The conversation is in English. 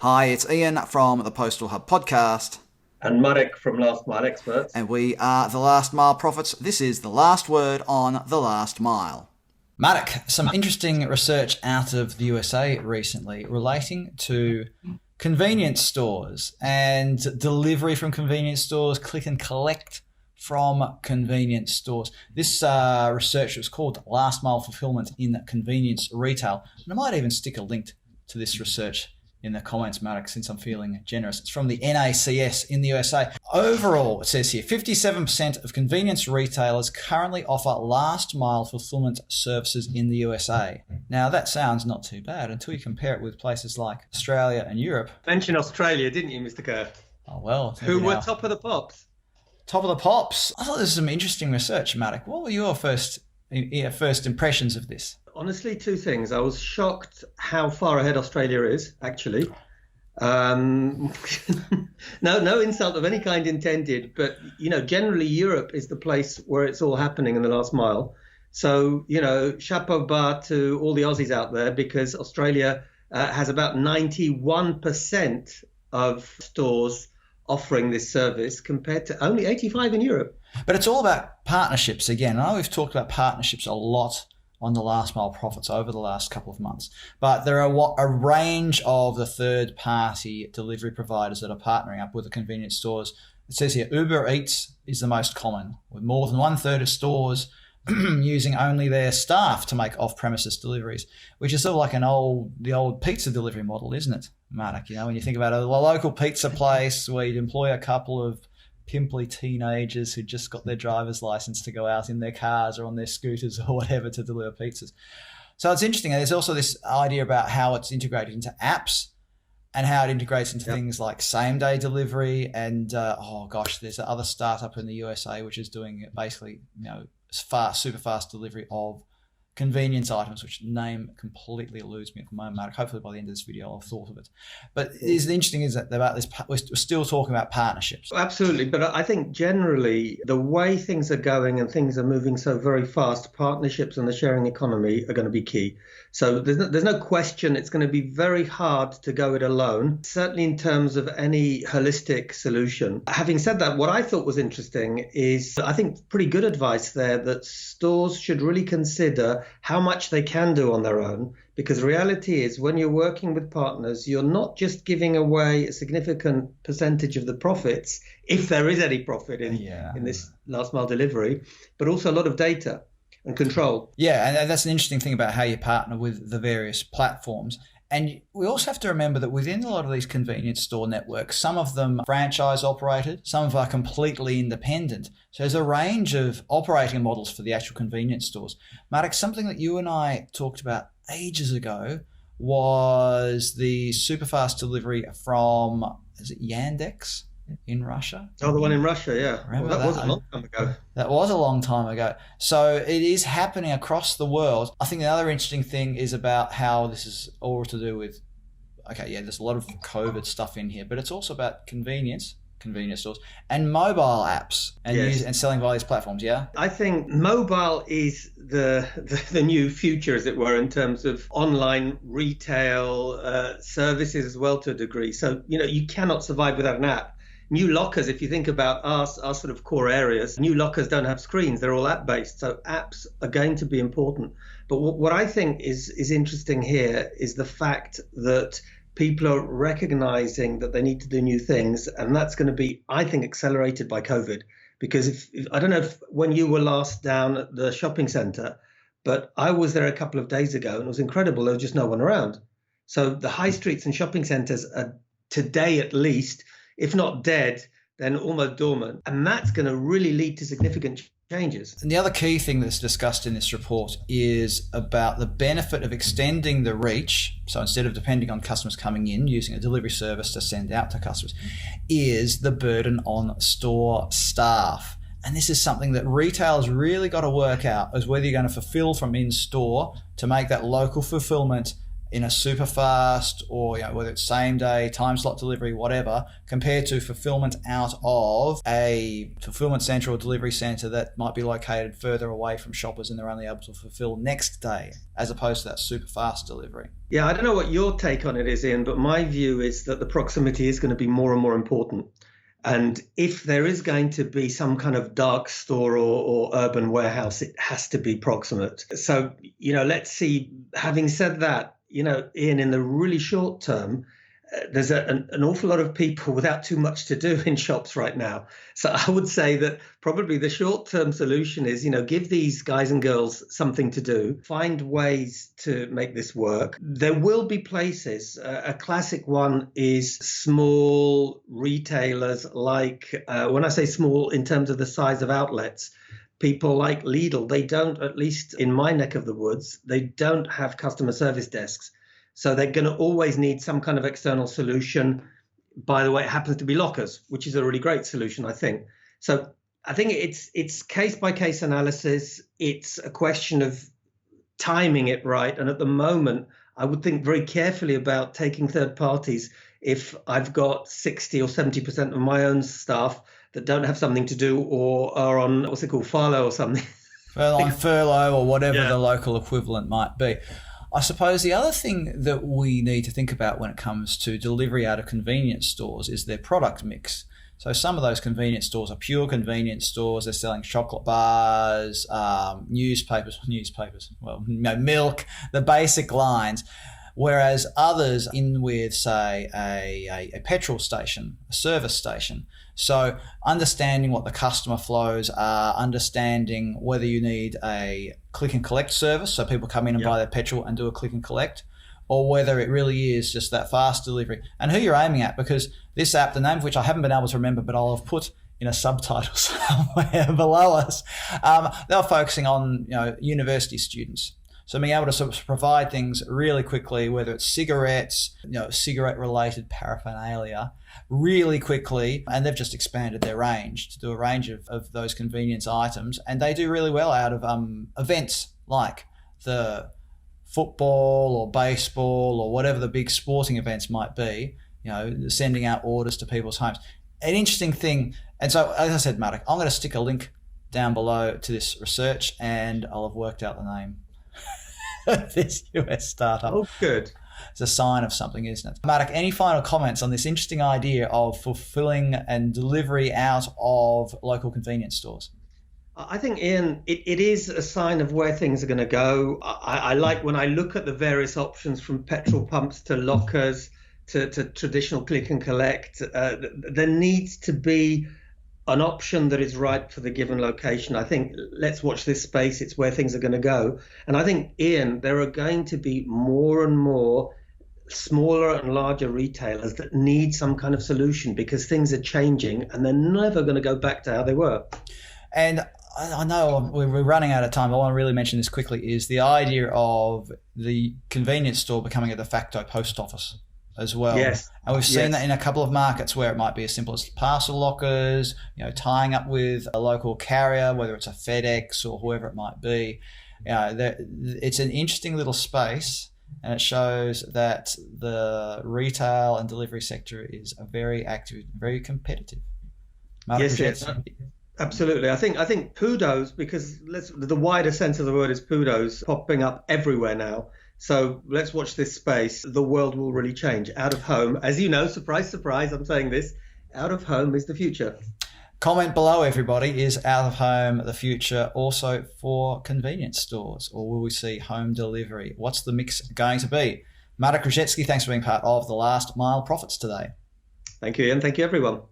Hi, it's Ian from the Postal Hub Podcast. And Marek from Last Mile Experts. And we are the Last Mile Prophets. This is the last word on the last mile. Marek, some interesting research out of the USA recently relating to convenience stores and delivery from convenience stores, click and collect from convenience stores. This research was called Last Mile Fulfilment in Convenience Retail. And I might even stick a link to this research in the comments, Marek, since I'm feeling generous. It's from the NACS in the USA. Overall, it says here, 57% of convenience retailers currently offer last mile fulfillment services in the USA. Now, that sounds not too bad until you compare it with places like Australia and Europe. Mentioned Australia, didn't you, Mr. Kerr? Oh, well. Who were top of the pops? Top of the pops. I thought this was some interesting research, Marek. What were your first impressions of this? Honestly, two things. I was shocked how far ahead Australia is, actually. No insult of any kind intended, but, generally Europe is the place where it's all happening in the last mile. So, chapeau bas to all the Aussies out there, because Australia has about 91% of stores offering this service compared to only 85 in Europe. But it's all about partnerships again. I know we've talked about partnerships a lot on the Last Mile Profits over the last couple of months, but there are a range of the third-party delivery providers that are partnering up with the convenience stores. It says here Uber Eats is the most common, with more than 1/3 of stores using only their staff to make off-premises deliveries, which is sort of like the old pizza delivery model, isn't it, Marek? When you think about a local pizza place where you'd employ a couple of pimply teenagers who just got their driver's license to go out in their cars or on their scooters or whatever to deliver pizzas. So it's interesting. And there's also this idea about how it's integrated into apps and how it integrates into things like same-day delivery. And, there's another startup in the USA which is doing basically, super fast delivery of convenience items, which name completely eludes me at the moment, Marek. Hopefully by the end of this video I'll have thought of it. But the interesting is that about this, we're still talking about partnerships. Absolutely, but I think generally the way things are going and things are moving so very fast, partnerships and the sharing economy are going to be key. So there's no question it's going to be very hard to go it alone, certainly in terms of any holistic solution. Having said that, what I thought was interesting is I think pretty good advice there that stores should really consider how much they can do on their own, because the reality is when you're working with partners, you're not just giving away a significant percentage of the profits, if there is any profit in this last mile delivery, but also a lot of data and control. Yeah, and that's an interesting thing about how you partner with the various platforms. And we also have to remember that within a lot of these convenience store networks, some of them are franchise operated, some of them are completely independent. So there's a range of operating models for the actual convenience stores. Marek, something that you and I talked about ages ago was the Superfast delivery from, is it Yandex in Russia? Oh, the one in Russia, yeah. Remember that was a long time ago. That was a long time ago. So it is happening across the world. I think another interesting thing is about how this is all to do with, there's a lot of COVID stuff in here, but it's also about convenience stores, and mobile apps and selling via these platforms, yeah? I think mobile is the new future, as it were, in terms of online retail services as well to a degree. So, you cannot survive without an app. New lockers, if you think about our sort of core areas, new lockers don't have screens. They're all app-based. So apps are going to be important. But what I think is interesting here is the fact that people are recognizing that they need to do new things. And that's going to be, I think, accelerated by COVID. Because if I don't know when you were last down at the shopping center, but I was there a couple of days ago and it was incredible. There was just no one around. So the high streets and shopping centers are today at least, if not dead, then almost dormant. And that's going to really lead to significant changes. And the other key thing that's discussed in this report is about the benefit of extending the reach. So instead of depending on customers coming in, using a delivery service to send out to customers, is the burden on store staff. And this is something that retailers really got to work out, is whether you're going to fulfill from in-store to make that local fulfillment in a Superfast or whether it's same day, time slot delivery, whatever, compared to fulfillment out of a fulfillment center or delivery center that might be located further away from shoppers and they're only able to fulfill next day, as opposed to that Superfast delivery? Yeah, I don't know what your take on it is, Ian, but my view is that the proximity is going to be more and more important. And if there is going to be some kind of dark store or urban warehouse, it has to be proximate. So, let's see. Having said that, Ian, in the really short term, there's an awful lot of people without too much to do in shops right now. So I would say that probably the short-term solution is, give these guys and girls something to do, find ways to make this work. There will be places. A classic one is small retailers like, when I say small in terms of the size of outlets, people like Lidl, they don't, at least in my neck of the woods, they don't have customer service desks. So they're going to always need some kind of external solution. By the way, it happens to be lockers, which is a really great solution, I think. So I think it's case-by-case analysis. It's a question of timing it right. And at the moment, I would think very carefully about taking third parties if I've got 60 or 70% of my own staff that don't have something to do or are on, what's it called, furlough or something. Well, on furlough or whatever the local equivalent might be. I suppose the other thing that we need to think about when it comes to delivery out of convenience stores is their product mix. So some of those convenience stores are pure convenience stores. They're selling chocolate bars, newspapers, milk, the basic lines. Whereas others in with, say, a petrol station, a service station. So understanding what the customer flows are, understanding whether you need a click and collect service, so people come in and buy their petrol and do a click and collect, or whether it really is just that fast delivery, and who you're aiming at, because this app, the name of which I haven't been able to remember, but I'll have put in a subtitle somewhere below us, they're focusing on university students. So being able to sort of provide things really quickly, whether it's cigarettes, cigarette-related paraphernalia, really quickly, and they've just expanded their range to do a range of those convenience items, and they do really well out of events like the football or baseball or whatever the big sporting events might be, sending out orders to people's homes. An interesting thing, and so as I said, Marek, I'm going to stick a link down below to this research, and I'll have worked out the name this US startup. Oh, good. It's a sign of something, isn't it? Marek, any final comments on this interesting idea of fulfilling and delivery out of local convenience stores? I think, Ian, it is a sign of where things are going to go. I like when I look at the various options from petrol pumps to lockers to traditional click and collect, there needs to be an option that is right for the given location. I think let's watch this space. It's where things are going to go. And I think, Ian, there are going to be more and more smaller and larger retailers that need some kind of solution because things are changing and they're never going to go back to how they were. And I know we're running out of time. I want to really mention this quickly, is the idea of the convenience store becoming a de facto post office as well. Yes. And we've seen that in a couple of markets where it might be as simple as parcel lockers, tying up with a local carrier, whether it's a FedEx or whoever it might be. It's an interesting little space, and it shows that the retail and delivery sector is a very active, very competitive. Marek Różycki. Absolutely. I think PUDOs, because the wider sense of the word is PUDOs, popping up everywhere now. So let's watch this space. The world will really change. Out of home, as you know, surprise, surprise, I'm saying this, out of home is the future. Comment below, everybody. Is out of home the future also for convenience stores, or will we see home delivery? What's the mix going to be? Marek Różycki, thanks for being part of the Last Mile Profits today. Thank you, Ian. Thank you, everyone.